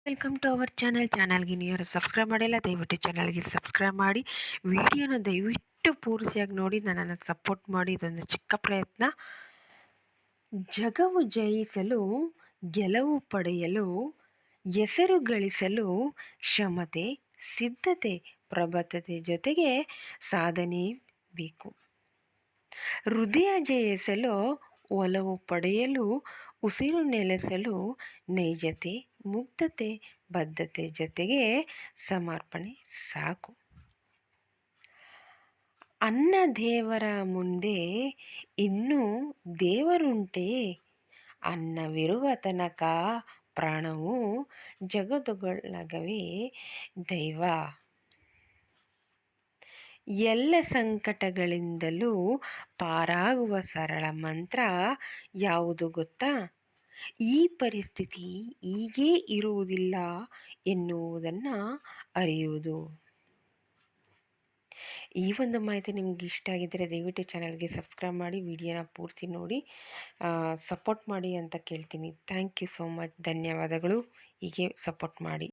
Welcome to our ಚಾನಲ್ಗೆ ನೀವು subscribe ಮಾಡಿಲ್ಲ, ದಯವಿಟ್ಟು ಚಾನಲ್ಗೆ ಸಬ್ಸ್ಕ್ರೈಬ್ ಮಾಡಿ. ವಿಡಿಯೋನ ದಯವಿಟ್ಟು ಪೂರ್ತಿಯಾಗಿ ನೋಡಿ, ನನ್ನನ್ನು ಸಪೋರ್ಟ್ ಮಾಡಿ. ಇದೊಂದು ಚಿಕ್ಕ ಪ್ರಯತ್ನ. ಜಗವು ಜಯಿಸಲು, ಗೆಲುವು ಪಡೆಯಲು, ಹೆಸರು ಗಳಿಸಲು ಕ್ಷಮತೆ, ಸಿದ್ಧತೆ, ಪ್ರಬದ್ಧತೆ ಜೊತೆಗೆ ಸಾಧನೆ ಬೇಕು. ಹೃದಯ ಜಯಿಸಲು, ಒಲವು ಪಡೆಯಲು, ಉಸಿರು ನೆಲೆಸಲು ನೈಜತೆ, ಮುಗ್ಧತೆ, ಬದ್ಧತೆ ಜೊತೆಗೆ ಸಮರ್ಪಣೆ ಸಾಕು. ಅನ್ನ ದೇವರ ಮುಂದೆ ಇನ್ನೂ ದೇವರುಂಟೆ, ಅನ್ನವಿರುವ ತನಕ ಪ್ರಾಣವು ಜಗದೊಳಗವೇ ದೈವ. ಎಲ್ಲ ಸಂಕಟಗಳಿಂದಲೂ ಪಾರಾಗುವ ಸರಳ ಮಂತ್ರ ಯಾವುದು ಗೊತ್ತಾ? ಈ ಪರಿಸ್ಥಿತಿ ಹೀಗೇ ಇರುವುದಿಲ್ಲ ಎನ್ನುವುದನ್ನು ಅರಿಯುವುದು. ಈ ಒಂದು ಮಾಹಿತಿ ನಿಮ್ಗೆ ಇಷ್ಟ ಆಗಿದ್ದರೆ ದಯವಿಟ್ಟು ಚಾನಲ್ಗೆ ಸಬ್ಸ್ಕ್ರೈಬ್ ಮಾಡಿ, ವಿಡಿಯೋನ ಪೂರ್ತಿ ನೋಡಿ ಸಪೋರ್ಟ್ ಮಾಡಿ ಅಂತ ಕೇಳ್ತೀನಿ. Thank you so much. ಧನ್ಯವಾದಗಳು. ಹೀಗೆ ಸಪೋರ್ಟ್ ಮಾಡಿ.